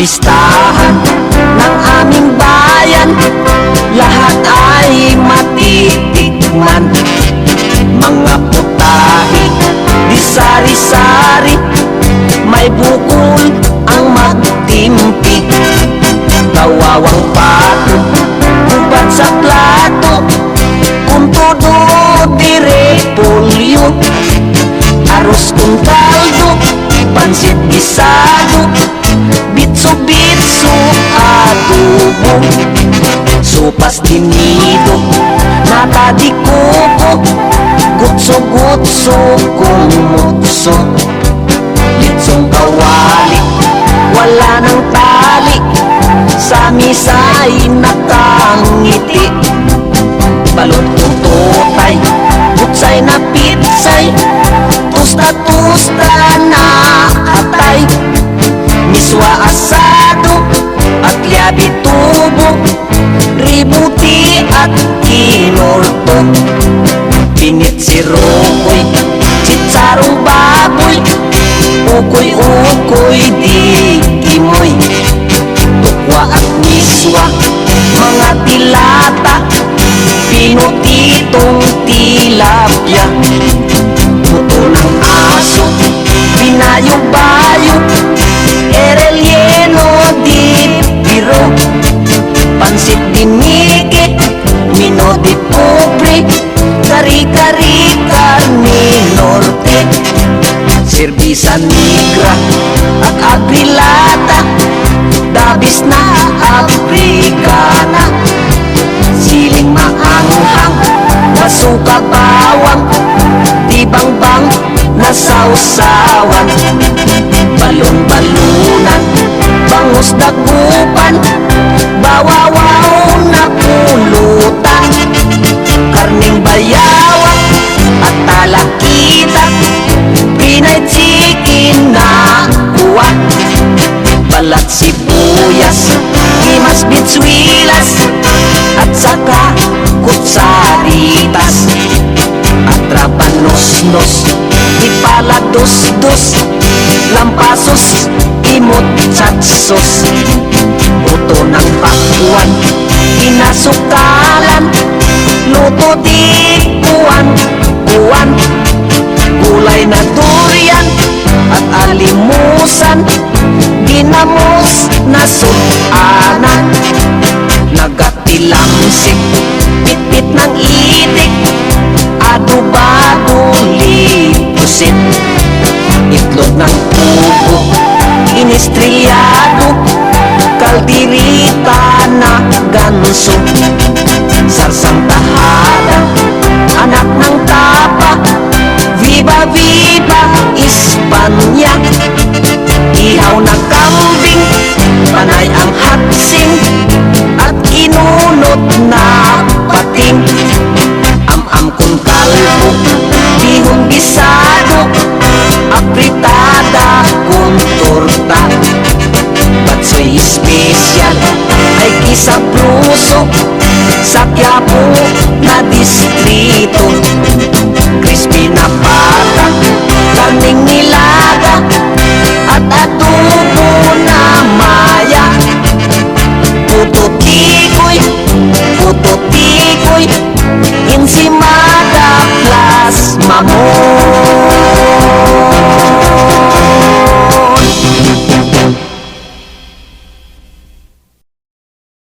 pistahan ng aming bayan, lahat ay matitikman. Mga putahe, di sari-sari, may bukol ang magtimpi. Kawawang pato, ubat sa plato, kung todo di repolyo. Arroz kung kaldo, pansit gisado, bitso-bitso adobo. Sopas di nido, nata di kuko, gutso-gutso kung mutso. Litsong kawali, wala nang tali, sa misa'y nakangiti. Balot kong tutay, butsay na pitsay, tusta-tusta na atay. Miswa asado at liabi tubo, ributi at kinorto. Pinit si Rokoy, chitsarong baboy, ukoy-ukoy di kimoy. Tukwa at miswa, mga tilata, pinutitong tilapia. Puto ng aso, binayo-bayo, erelyeno di piro. Pansit dinige, mino di pobre, kari-kari karne norte. Serbisa negra at agrilata, dabis na Afrikana. Siling maanghang, masuka bawang, tibang-bang na sausawan. Balon-balunan, bangus dagupan, bawawaw na pulutan. Karning bayawak at talakita, Pinay chicken na kuwa. Balat sibuyas, himas bitsuilas, at saka kutsaritas. Atrapanos-nos, ipalados-dos, lampasos, imot chatsos. Buto ng pakwan, inasukalan, luto di kuwan-kuwan. Gulay na durian at alimusan, ginamos na suanan. Nagatilamsik, pit-pit ng itik, adobado lipusin. Itlog ng pugo, inistriyado, kaldirita na ganso. Sarsang tahada, anak ng tapa, viva viva Espanya. Ihaw na kambing, panay ang hatsing, at kinunot na pating. Am-am kung kalbo, bihong gisado, apritada kung torta. Batsoy espesyal ay kisabruso, sa Quiapo na distrito. Crispy na pata, karning nilaga, at adobo na maya. Puto tikoy, ensimada plus mamon.